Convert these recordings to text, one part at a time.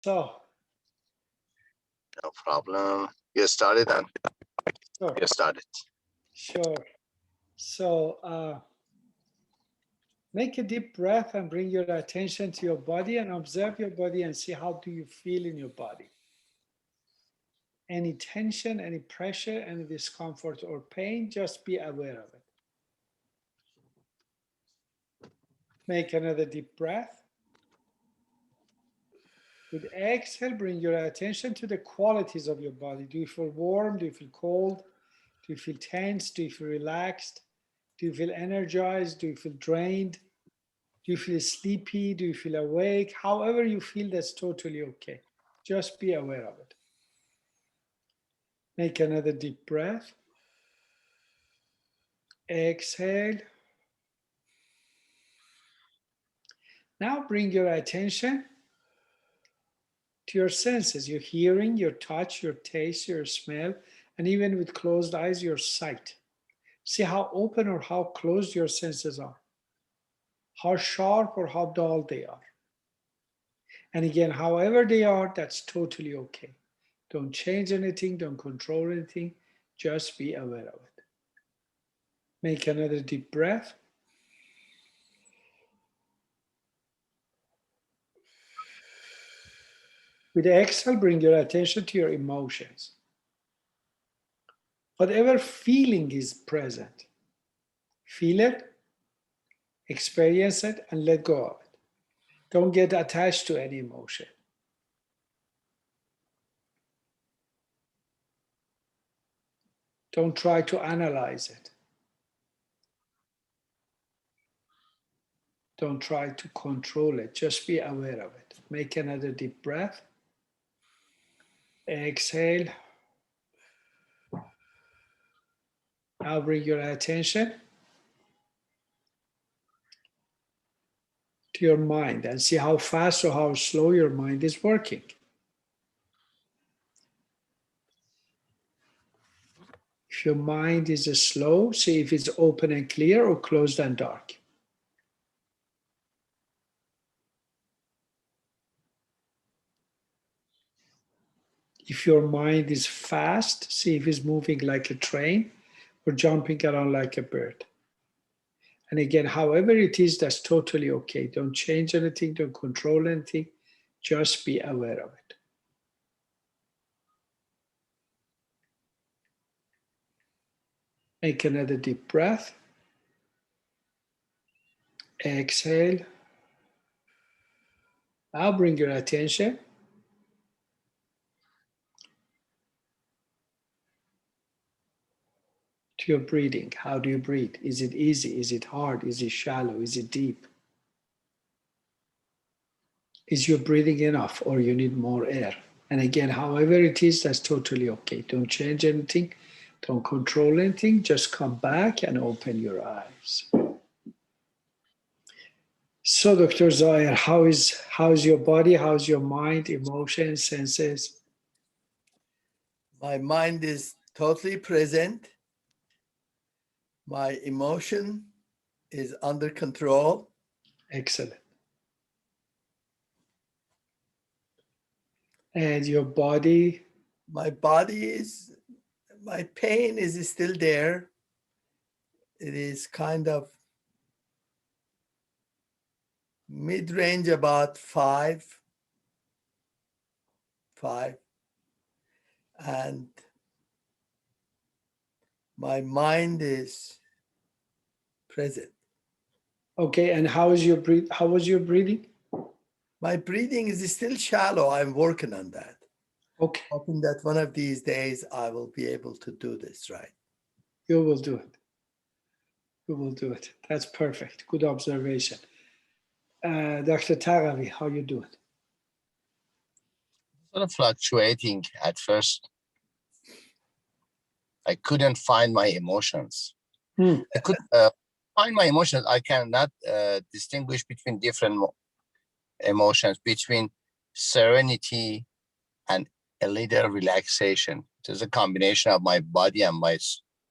So, No problem. Get started and sure, get started. sure. So, make a deep breath and bring your attention to your body and observe your body and see how do you feel in your body. Any tension, any pressure, any discomfort or pain, just be aware of it. Make another deep breath. With exhale, bring your attention to the qualities of your body. Do you feel warm? Do you feel cold? Do you feel tense? Do you feel relaxed? Do you feel energized? Do you feel drained? Do you feel sleepy? Do you feel awake? However you feel, that's totally okay. Just be aware of it. Make another deep breath. Exhale. Now bring your attention to your senses, your hearing, your touch, your taste, your smell, and even with closed eyes, your sight. See how open or how closed your senses are, how sharp or how dull they are. And again, however they are, that's totally okay. Don't change anything, don't control anything, just be aware of it. Make another deep breath. With the exhale, bring your attention to your emotions. Whatever feeling is present, feel it, experience it, and let go of it. Don't get attached to any emotion. Don't try to analyze it. Don't try to control it. Just be aware of it. Make another deep breath. Exhale. Now bring your attention to your mind and see how fast or how slow your mind is working. If your mind is slow, see if it's open and clear or closed and dark. If your mind is fast, see if it's moving like a train or jumping around like a bird. And again, however it is, that's totally okay. Don't change anything, don't control anything, just be aware of it. Make another deep breath. Exhale. Now bring your attention to your breathing. How do you breathe? Is it easy? Is it hard? Is it shallow? Is it deep? Is your breathing enough or you need more air? And again, however it is, that's totally okay. Don't change anything. Don't control anything. Just come back and open your eyes. So, Dr. Zahir, how's your body? How's your mind, emotions, senses? My mind is totally present. My emotion is under control. Excellent. And your body? My body is, my pain is still there. It is kind of mid-range, about 5. And my mind is present. Okay, and how was your breathing? My breathing is still shallow. I'm working on that. Okay. Hoping that one of these days I will be able to do this right. You will do it. You will do it. That's perfect. Good observation. Dr. Tarawi, how you doing? Sort of fluctuating at first. I couldn't find my emotions. I could find my emotions. I cannot distinguish between different emotions, between serenity and a little relaxation. It is a combination of my body and my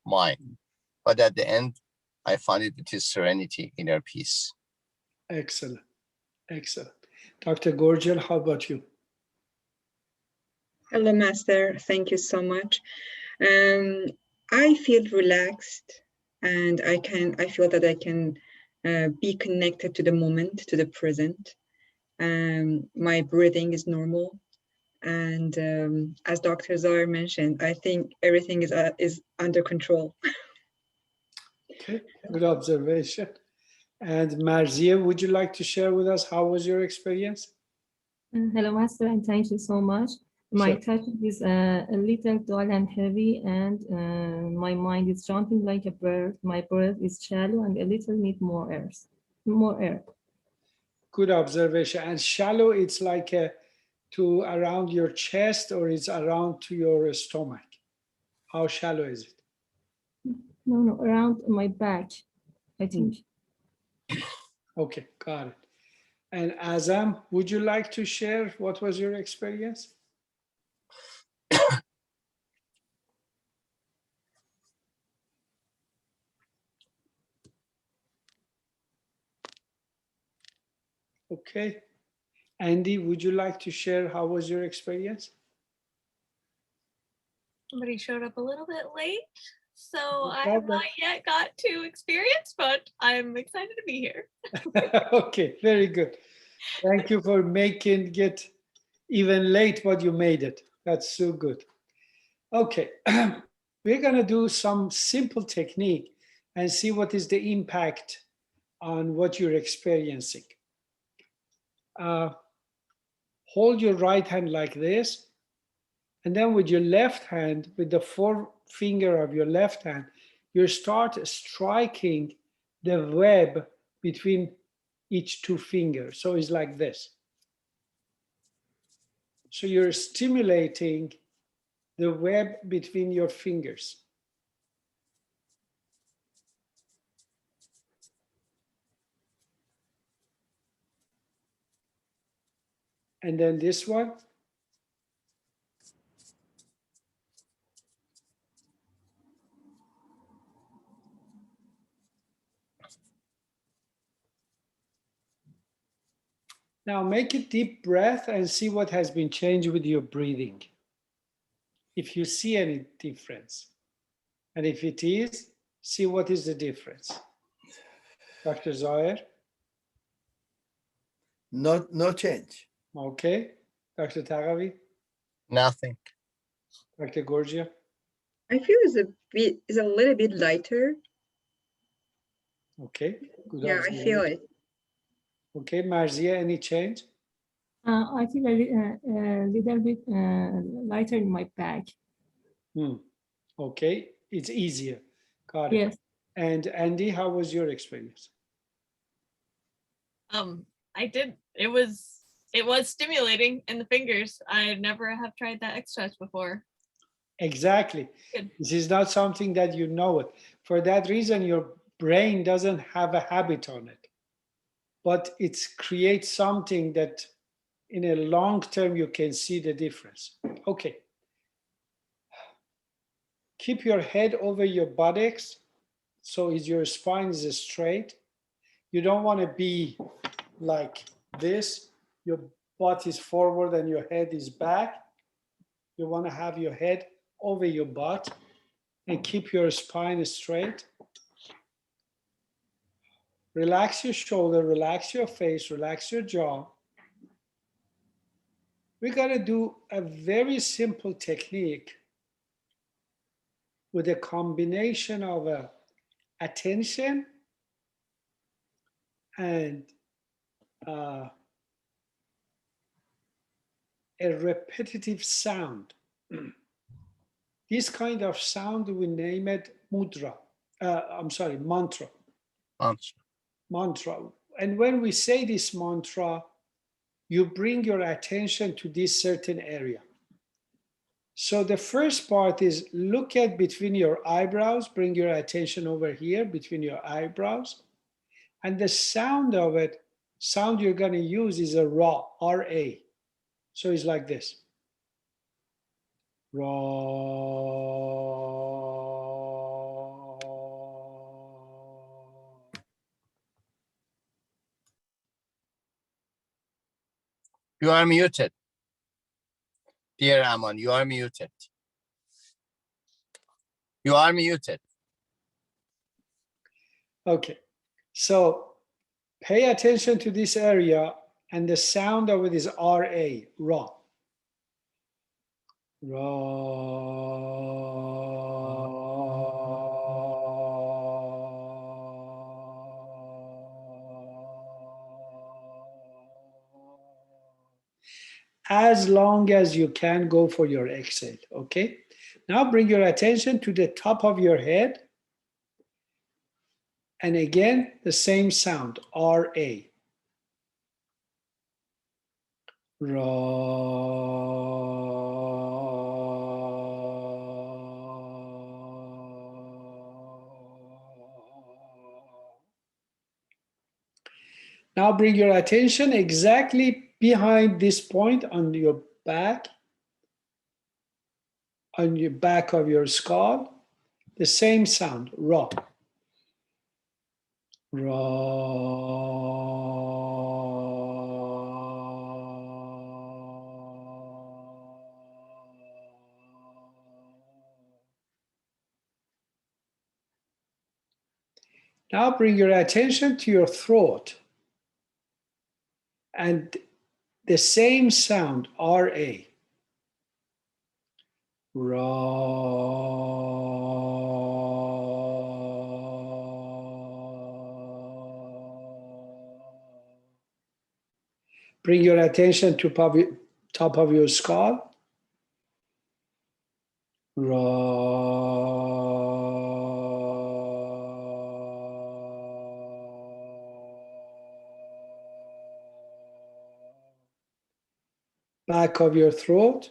mind. But at the end, I find it is serenity, inner peace. Excellent. Excellent. Dr. Gorgel, how about you? Hello, Master. Thank you so much. I feel relaxed, and I feel that I can be connected to the moment, to the present. My breathing is normal, and as Dr. Zahar mentioned, I think everything is under control. Okay, good observation. And Marzia, would you like to share with us how was your experience? Hello, Master, and thank you so much. My Sure. touch is a little dull and heavy, and my mind is jumping like a bird. My breath is shallow and a little need more air. More air. Good observation. And shallow, it's like to around your chest, or it's around to your stomach? How shallow is it? No, around my back, I think. Okay, got it. And Azam, would you like to share what was your experience? Okay. Andy, would you like to share how was your experience? Somebody showed up a little bit late, so No I have problem. not yet got to experience, but I'm excited to be here. Okay, very good. Thank you for making it even late, but you made it. That's so good. Okay, we're going to do some simple technique and see what is the impact on what you're experiencing. Hold your right hand like this, and then with your left hand, with the forefinger of your left hand, you start striking the web between each two fingers. So it's like this. So you're stimulating the web between your fingers. And then this one. Now make a deep breath and see what has been changed with your breathing. If you see any difference. And if it is, see what is the difference. Dr. Zahir? No change. Okay. Dr. Taghavi? Nothing. Dr. Gorgia? I feel is a little bit lighter. Okay. Good Yeah, I feel it. Okay, Marzia, any change? I feel a little bit lighter in my back. Okay, it's easier. Got it. Yes. And Andy, how was your experience? It was stimulating in the fingers. I never have tried that exercise before. Exactly. Good. This is not something that you know it. For that reason, your brain doesn't have a habit on it. But it creates something that in a long term, you can see the difference. Okay. Keep your head over your buttocks so your spine is straight. You don't want to be like this. Your butt is forward and your head is back. You want to have your head over your butt and keep your spine straight. Relax your shoulder, relax your face, relax your jaw. We're going to do a very simple technique with a combination of attention and a repetitive sound. This kind of sound, we name it mantra. Mantra. And when we say this mantra, you bring your attention to this certain area. So the first part is look at between your eyebrows, bring your attention over here between your eyebrows. And the sound of it, sound you're going to use is a ra, R-A. So it's like this. Ra. You are muted. Dear Aman, you are muted. You are muted. Okay, so pay attention to this area, and the sound of it is RA, raw. As long as you can, go for your exhale, okay? Now bring your attention to the top of your head. And again, the same sound, RA. Now bring your attention exactly behind this point on your back of your skull. The same sound, Ra. Now bring your attention to your throat and the same sound, RA. Bring your attention to top of your skull. Back of your throat.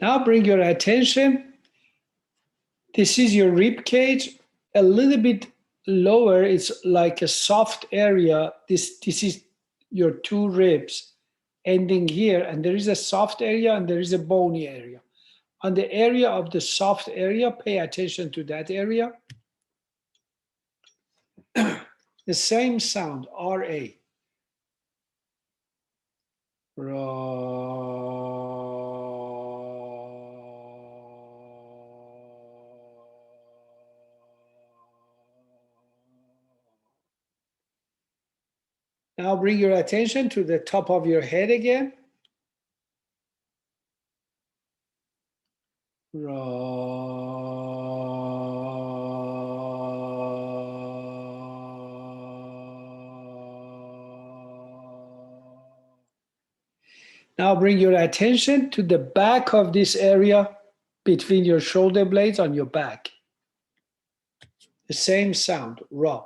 Now bring your attention. This is your rib cage. A little bit lower, it's like a soft area. This is your two ribs ending here, and there is a soft area and there is a bony area. On the area of the soft area, pay attention to that area. The same sound, RA. Now bring your attention to the top of your head again. Now bring your attention to the back of this area between your shoulder blades on your back. The same sound, Ra.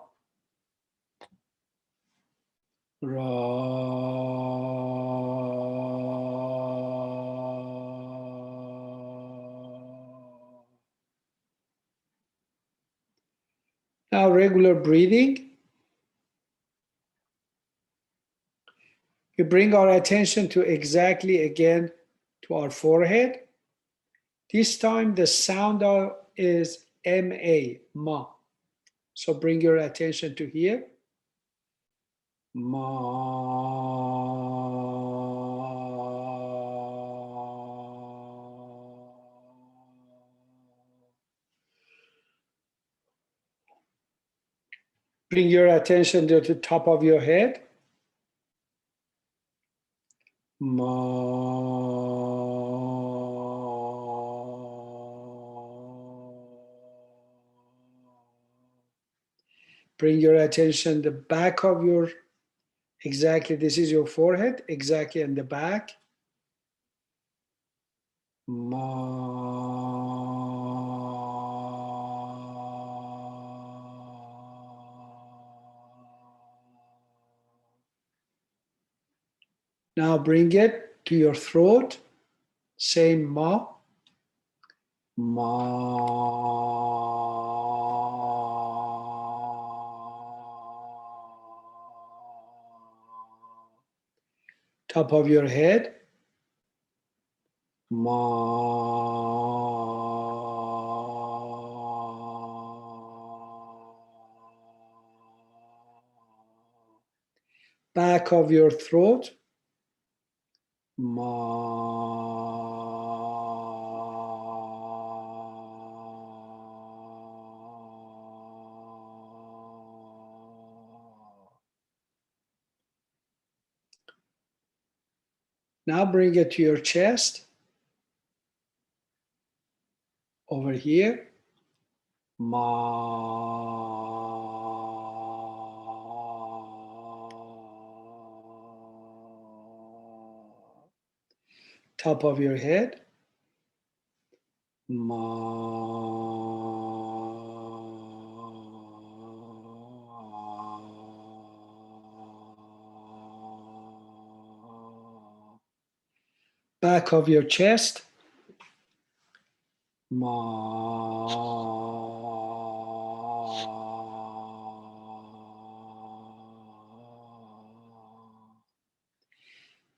Now regular breathing. We bring our attention to exactly again to our forehead. This time the sound is M-A, ma. So bring your attention to here. Ma. Bring your attention to the top of your head. Ma. Bring your attention the back of your, exactly, this is your forehead, exactly in the back. Ma. Now bring it to your throat, same ma. Ma. Top of your head. Ma. Back of your throat. Ma. Now bring it to your chest. Over here. Ma. Top of your head. Ma. Back of your chest. Ma.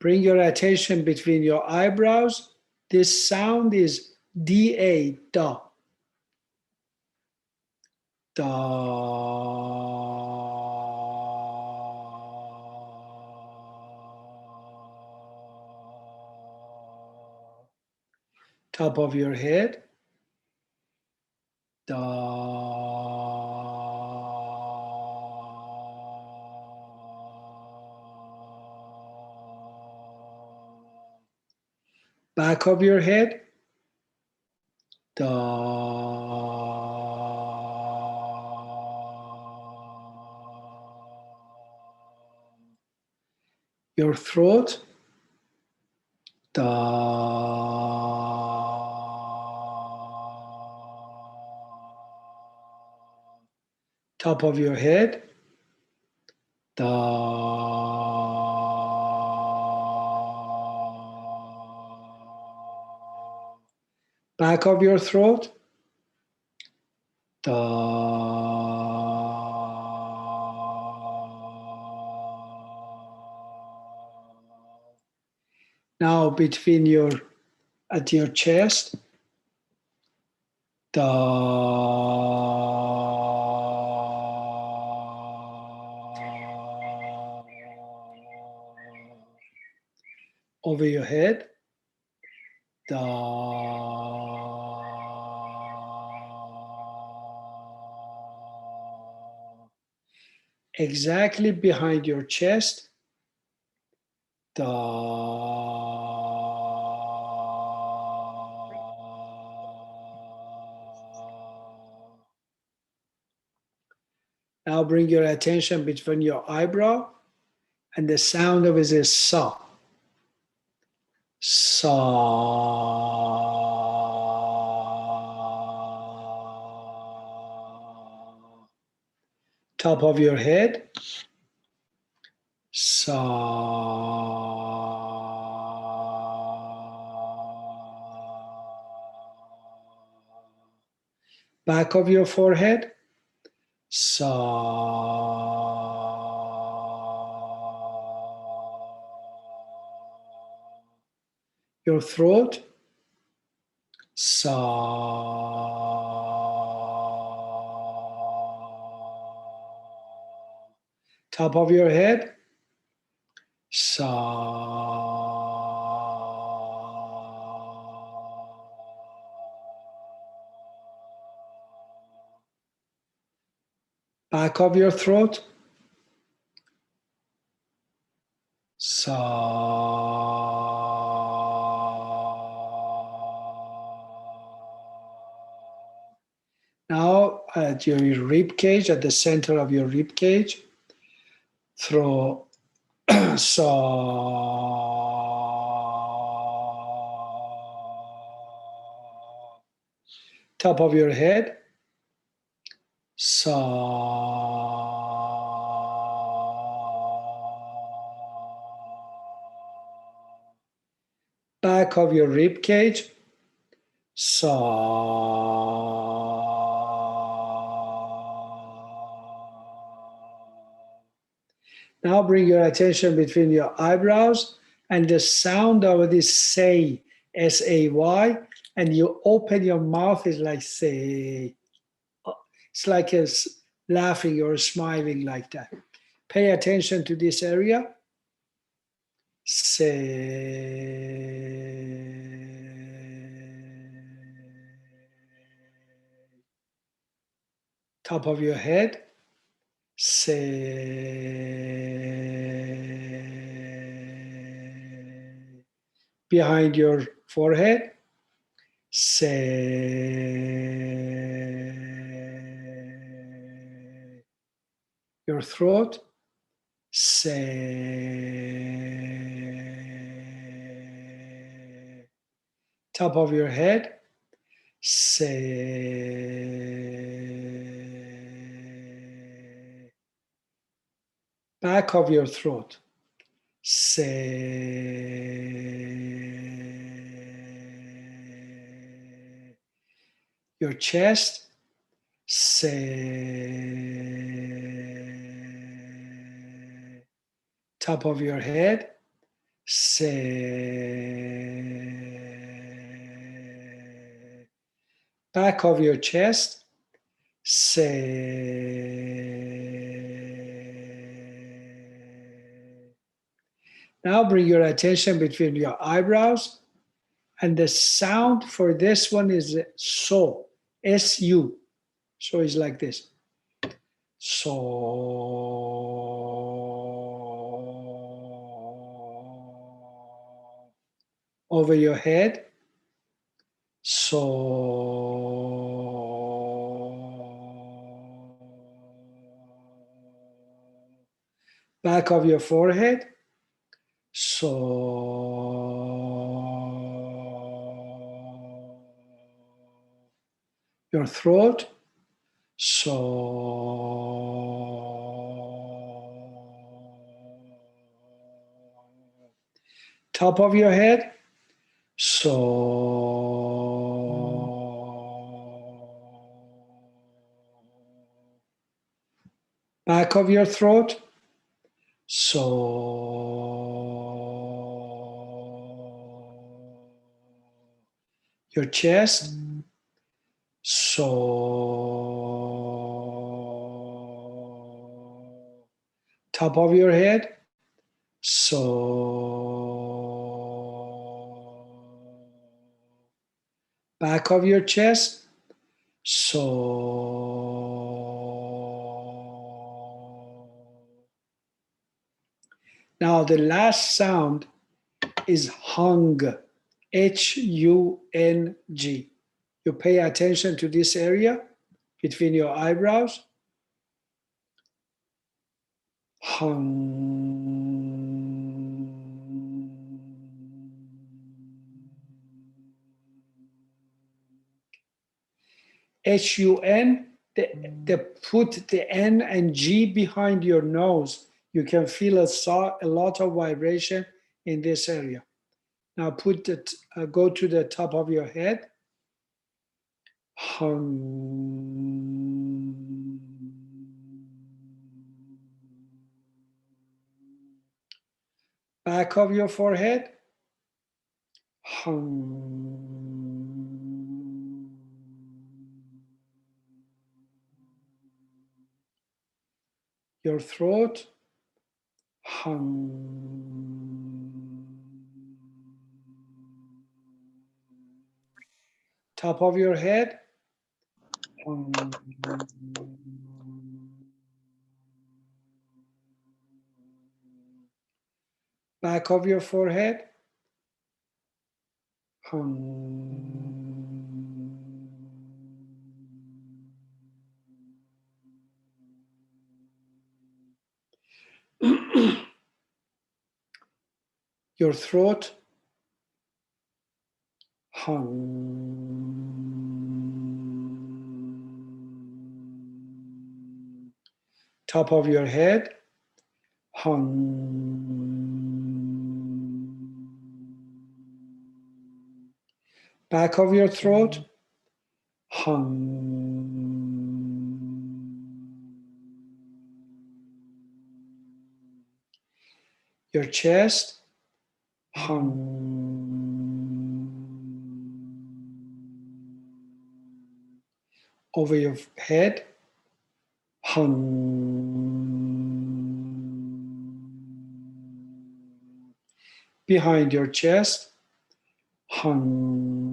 Bring your attention between your eyebrows. This sound is D-A, da. Da. Top of your head. Da. Back of your head. Da. Your throat. Da. Top of your head. Da. Back of your throat. Da. Now between at your chest. Da. Over your head. Da. Exactly behind your chest. Da. Now bring your attention between your eyebrow, and the sound of it is sa. Sa. Top of your head. Sa. Back of your forehead. Sa. Your throat. Sa. Top of your head. Sa. Back of your throat. Sa. Now at your rib cage, at the center of your rib cage, throw sa. Top of your head. Sa. Back of your rib cage. Sa. Now bring your attention between your eyebrows, and the sound of this say S-A-Y, and you open your mouth, it's like say. It's like laughing or smiling like that. Pay attention to this area. Say. Top of your head. Say. Behind your forehead. Say. Your throat. Say. Top of your head. Say. Back of your throat. Say. Your chest. Say. Top of your head. Say. Back of your chest. Say. Now bring your attention between your eyebrows, and the sound for this one is so, S-U. So it's like this. So. Over your head. So. Back of your forehead. So. Your throat. So. Top of your head. So. Back of your throat. So. Your chest. So. Top of your head. So. Back of your chest. So. Now the last sound is hung. H-U-N-G. You pay attention to this area between your eyebrows. H-U-N, put the N and G behind your nose. You can feel a lot of vibration in this area. Now put it, go to the top of your head. Back of your forehead. Your throat. Top of your head. Back of your forehead. Your throat. Top of your head. Back of your throat. Your chest. over your head. Hum. Behind your chest. Hum.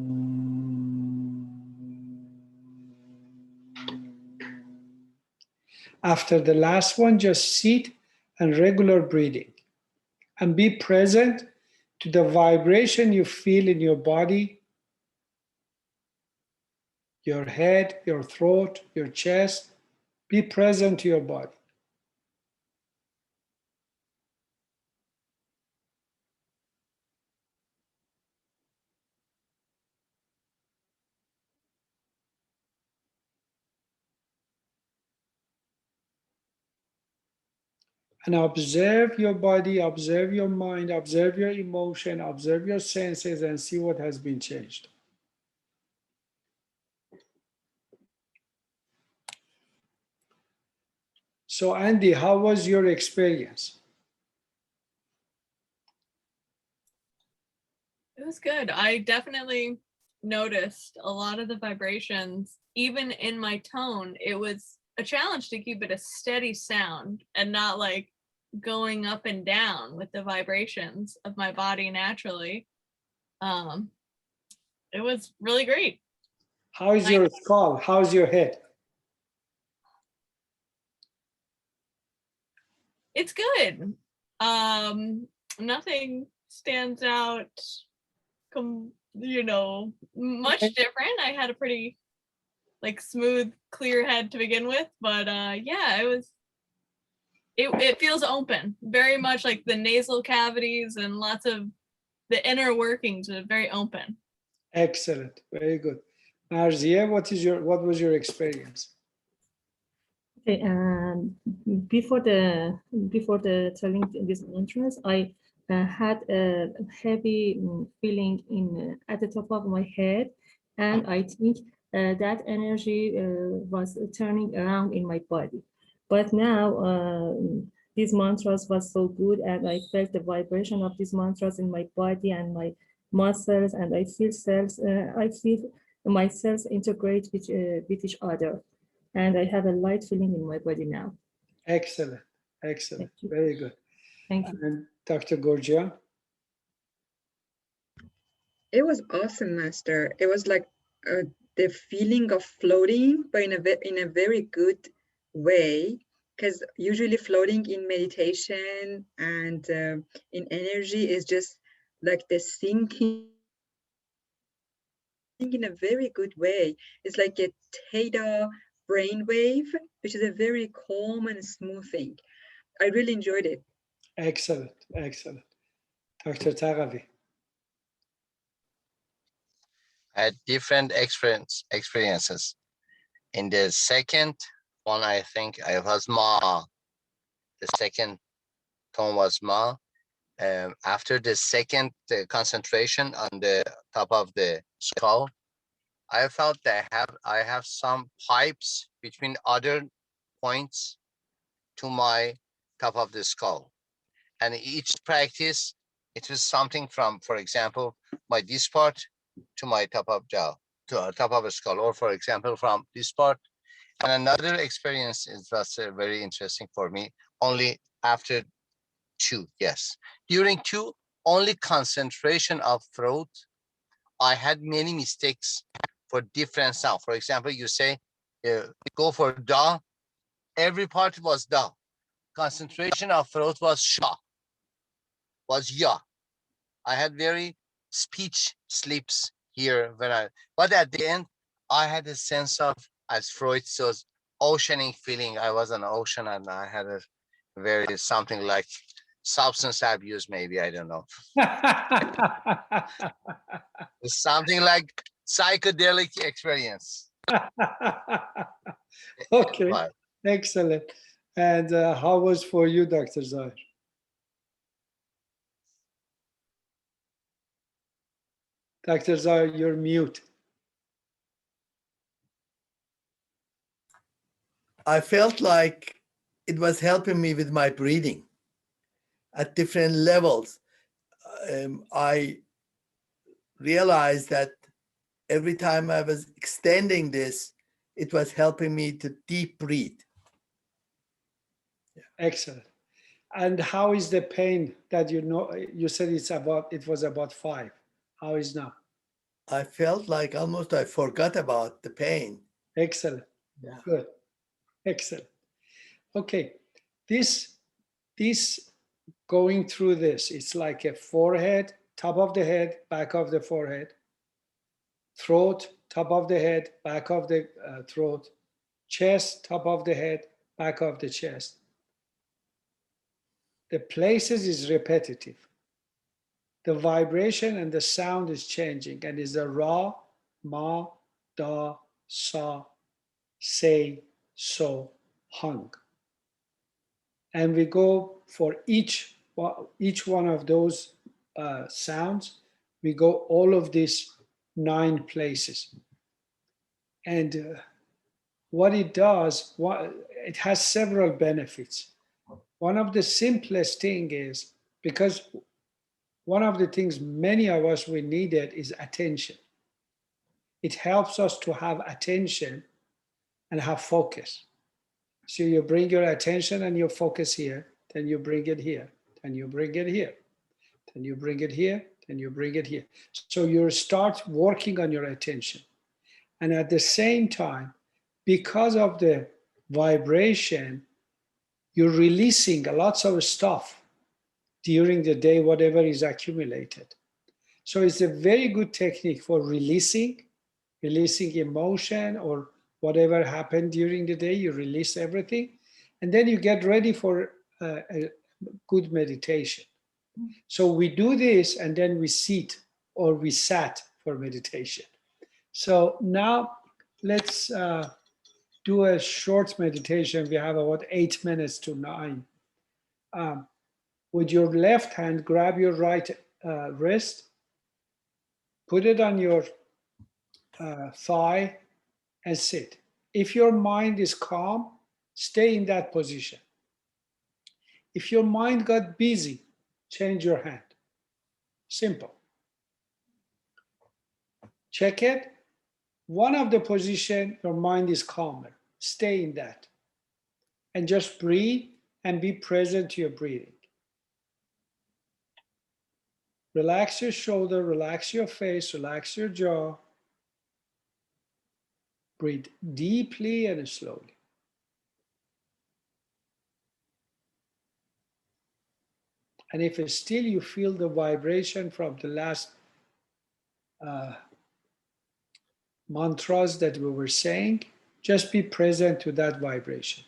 After the last one, just sit and regular breathing and be present to the vibration you feel in your body, your head, your throat, your chest. Be present to your body. And observe your body, observe your mind, observe your emotion, observe your senses, and see what has been changed. So, Andy, how was your experience? It was good. I definitely noticed a lot of the vibrations, even in my tone. It was a challenge to keep it a steady sound and not like going up and down with the vibrations of my body naturally. It was really great. How is your skull? How's your head? It's good. Nothing stands out, much different. I had a pretty like smooth, clear head to begin with, but yeah, it feels open, very much like the nasal cavities and lots of the inner workings are very open. Excellent, very good. Narzia, what was your experience? Okay, before the telling this entrance, I had a heavy feeling at the top of my head, and I think that energy was turning around in my body. But now these mantras was so good, and I felt the vibration of these mantras in my body and my muscles, and I feel my cells integrate with each other. And I have a light feeling in my body now. Excellent, excellent, very good. Thank you. And Dr. Gorgia? It was awesome, Master. It was like the feeling of floating, but in a very good way. Because usually floating in meditation and in energy is just like the sinking in a very good way. It's like a theta brainwave, which is a very calm and smooth thing. I really enjoyed it. Excellent, excellent. Dr. Taghavi? I had different experiences. In the second one, I think I was Ma. The second tone was Ma. After the second concentration on the top of the skull, I felt that I have some pipes between other points to my top of the skull. And each practice, it was something from, for example, my this part to my top of jaw, to top of the skull, or for example, from this part. And another experience was very interesting for me, only after two, yes. During two, only concentration of throat, I had many mistakes for different sound. For example, you say, go for da, every part was da. Concentration of throat was sha, was ya. I had very speech slips here but at the end, I had a sense of, as Freud says, oceaning feeling. I was an ocean and I had a very something like substance abuse, maybe, I don't know. Something like psychedelic experience. Okay, Right. excellent. And how was for you, Dr. Zahir? Dr. Zahir, you're mute. I felt like it was helping me with my breathing at different levels. I realized that every time I was extending this, it was helping me to deep breathe. Excellent. And how is the pain that you said it was about 5? How is now? I felt like almost I forgot about the pain. Excellent. Yeah. Good. Excellent. Okay. This going through this, it's like a forehead, top of the head, back of the forehead, throat, top of the head, back of the throat, chest, top of the head, back of the chest. The places is repetitive. The vibration and the sound is changing, and is a ra, ma, da, sa, say, so, hung. And we go for each one of those sounds, we go all of these 9 places. And what it does, it has several benefits. One of the simplest thing is, because one of the things many of us we needed is attention. It helps us to have attention and have focus. So you bring your attention and your focus here, then you bring it here, then you bring it here, then you bring it here, then you bring it here. So you start working on your attention. And at the same time, because of the vibration, you're releasing lots of stuff during the day, whatever is accumulated. So it's a very good technique for releasing emotion or whatever happened during the day, you release everything. And then you get ready for a good meditation. So we do this and then we sit or we sat for meditation. So now let's do a short meditation. We have about 8 minutes to 9. With your left hand, grab your right wrist, put it on your thigh and sit. If your mind is calm, stay in that position. If your mind got busy, change your hand. Simple. Check it. One of the position, your mind is calmer. Stay in that. And just breathe and be present to your breathing. Relax your shoulder, relax your face, relax your jaw. Breathe deeply and slowly. And if still you feel the vibration from the last mantras that we were saying, just be present to that vibration.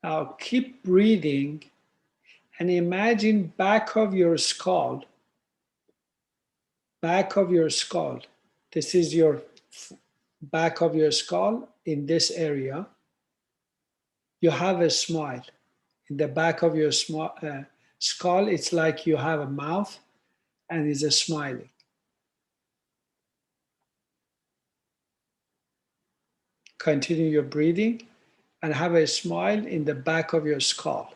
Now keep breathing and imagine back of your skull. Back of your skull. This is your back of your skull in this area. You have a smile. In the back of your skull, it's like you have a mouth and it's a smiling. Continue your breathing and have a smile in the back of your skull.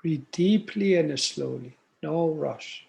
Breathe deeply and slowly, no rush.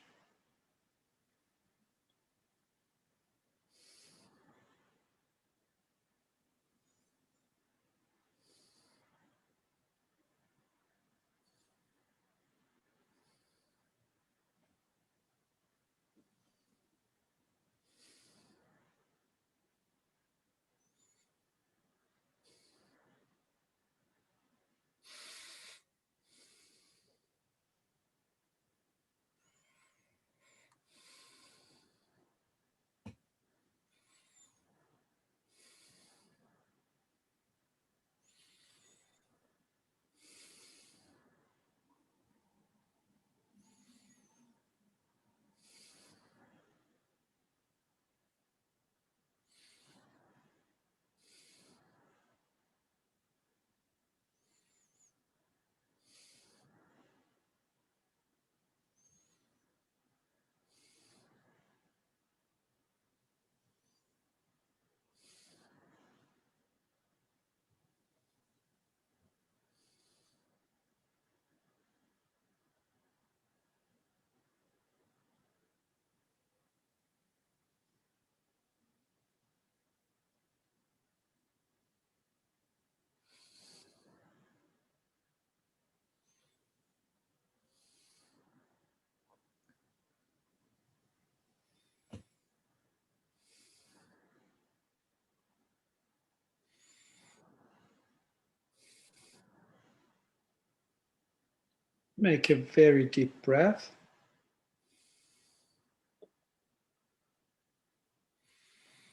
Make a very deep breath.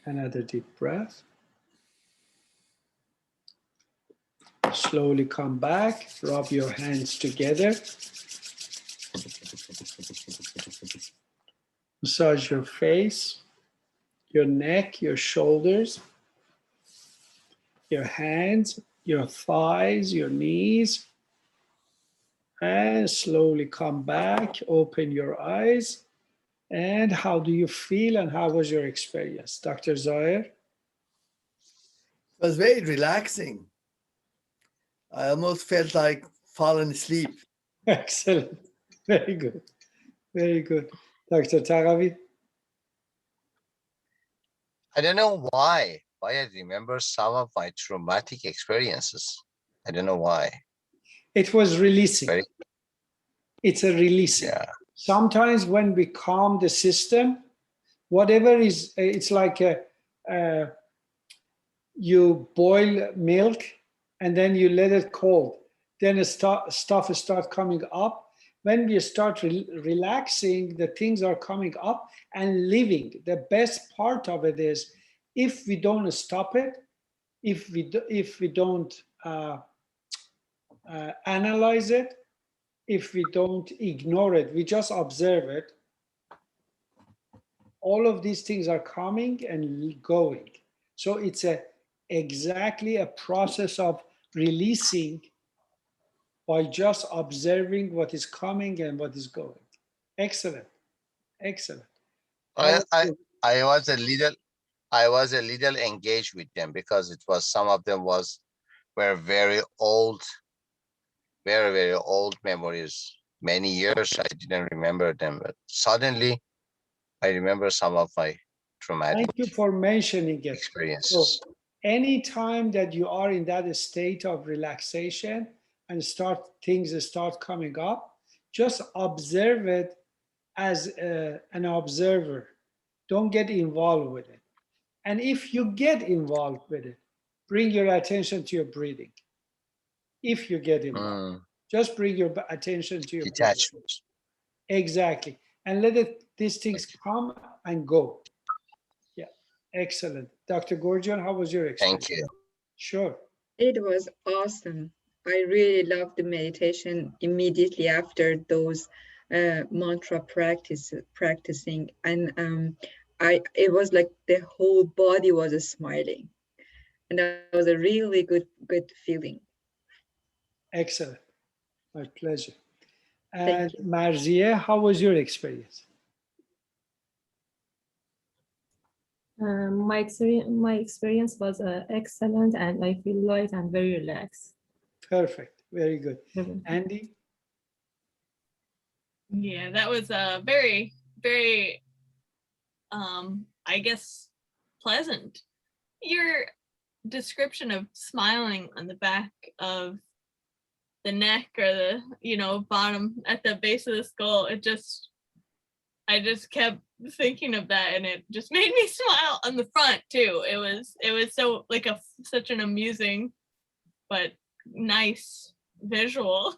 Another deep breath. Slowly come back, rub your hands together. Massage your face, your neck, your shoulders, your hands, your thighs, your knees. And slowly come back, open your eyes. And how do you feel and how was your experience? Dr. Zahir? It was very relaxing. I almost felt like falling asleep. Excellent. Very good. Very good. Dr. Taravi? I don't know why I remember some of my traumatic experiences. I don't know why. It was releasing. Very, It's a releasing. yeah. Sometimes when we calm the system, whatever is, it's like you boil milk and then you let it cold. Then stuff start coming up. When we start relaxing, the things are coming up and living. The best part of it is if we don't stop it, if we don't analyze it, if we don't ignore it, we just observe it, all of these things are coming and going. So it's exactly a process of releasing by just observing what is coming and what is going. Excellent. Excellent. I was a little engaged with them because it was some of them were very old, very old memories. Many years I didn't remember them, but suddenly I remember some of my traumatic Thank you for mentioning it. experiences. So anytime that you are in that state of relaxation and things start coming up, just observe it as an observer. Don't get involved with it. And if you get involved with it, bring your attention to your breathing. If you get involved, just bring your attention to your breathing. Detachment. Exactly. And let these things come and go. Yeah. Excellent. Dr. Gorgian, how was your experience? Thank you. Sure. It was awesome. I really loved the meditation immediately after those mantra practicing, and it was like the whole body was smiling, and that was a really good feeling. Excellent. My pleasure. Thank And you. Marzieh, how was your experience? My experience was excellent, and I feel light and very relaxed. Perfect. Very good. Andy? Yeah, that was a very, very, I guess, pleasant. Your description of smiling on the back of the neck or the, bottom at the base of the skull, I just kept thinking of that, and it just made me smile on the front too. It was so like such an amusing but nice visual.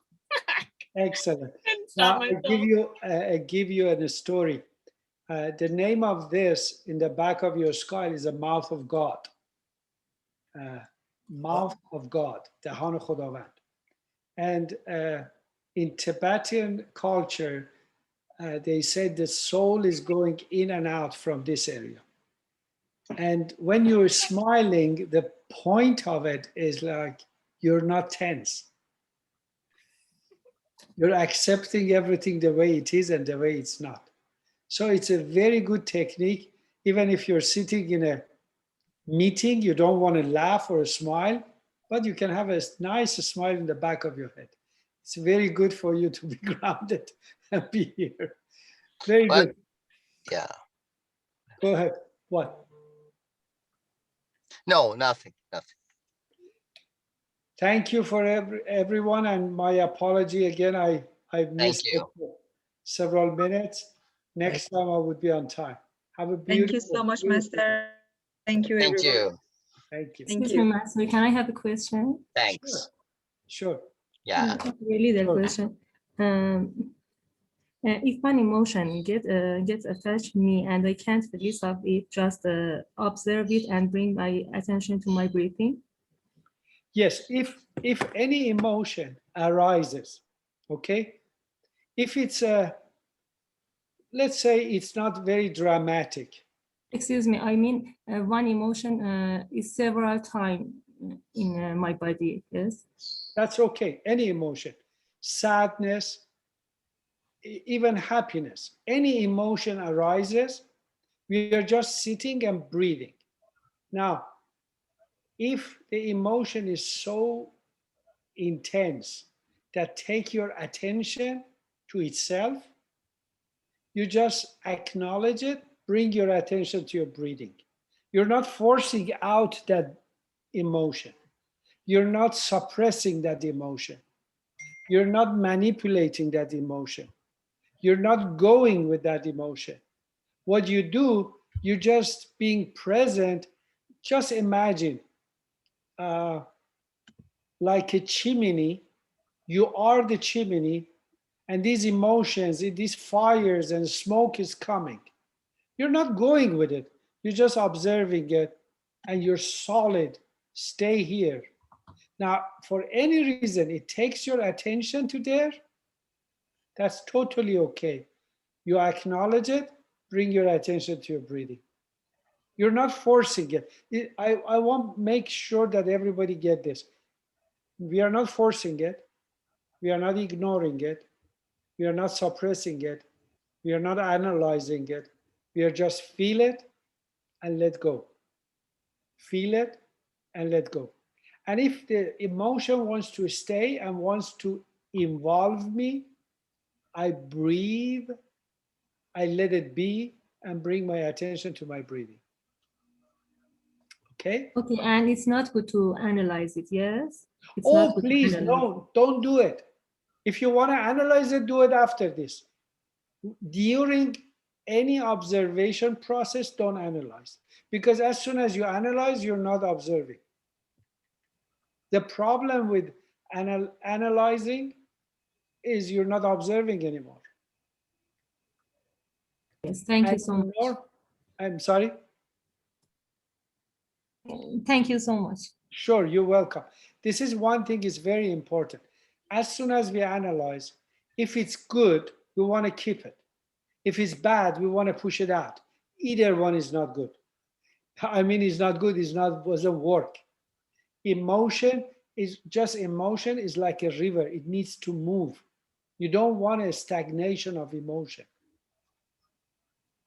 Excellent. Now, I give you a story. The name of this in the back of your skull is a mouth of God. Mouth of God, Dahan Khudavand. And in Tibetan culture, they said the soul is going in and out from this area. And when you're smiling, the point of it is like you're not tense. You're accepting everything the way it is and the way it's not. So it's a very good technique. Even if you're sitting in a meeting, you don't want to laugh or smile, but you can have a nice smile in the back of your head. It's very good for you to be grounded and be here. Very good. Yeah. Go ahead. What? No, nothing. Thank you for everyone, and my apology again. I missed it for several minutes. Next time I would be on time. Have a beautiful. Thank you so much, Master. Thank you, everyone. Thank you. Excuse me, Master. Can I have a question? Thanks. Sure. Yeah. Really, the Sure. question. If one emotion gets attached to me and I can't release of it, just observe it and bring my attention to my breathing. Yes, if any emotion arises, okay, if it's let's say it's not very dramatic. Excuse me, I mean one emotion is several times in my body, yes? That's okay, any emotion, sadness, even happiness, any emotion arises, we are just sitting and breathing. Now, if the emotion is so intense that take your attention to itself, you just acknowledge it, bring your attention to your breathing. You're not forcing out that emotion. You're not suppressing that emotion. You're not manipulating that emotion. You're not going with that emotion. What you do, you're just being present. Just imagine like a chimney. You are the chimney, and these emotions, these fires and smoke is coming. You're not going with it. You're just observing it, and you're solid. Stay here. Now, for any reason, it takes your attention to there, that's totally okay. You acknowledge it, bring your attention to your breathing. You're not forcing it. I want to make sure that everybody get this. We are not forcing it. We are not ignoring it. We are not suppressing it. We are not analyzing it. We are just feel it and let go. Feel it and let go. And if the emotion wants to stay and wants to involve me, I breathe, I let it be, and bring my attention to my breathing. Okay? Okay, and it's not good to analyze it, yes? It's Oh, not good to please, analyze don't do it. If you want to analyze it, do it after this. During any observation process, don't analyze. Because as soon as you analyze, you're not observing. The problem with analyzing is you're not observing anymore. Yes, thank you so much. I'm sorry? Thank you so much. Sure, you're welcome. This is one thing is very important. As soon as we analyze, if it's good, we want to keep it. If it's bad, we want to push it out. Either one is not good. I mean, it's not good, doesn't work. Emotion is just emotion is like a river. It needs to move. You don't want a stagnation of emotion.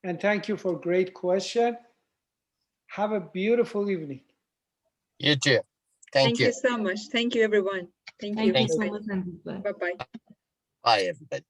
And thank you for a great question. Have a beautiful evening. You too. Thank you. So much. Thank you, everyone. Thank you. Thank you so Thank much, and goodbye. Bye-bye. Bye, everybody.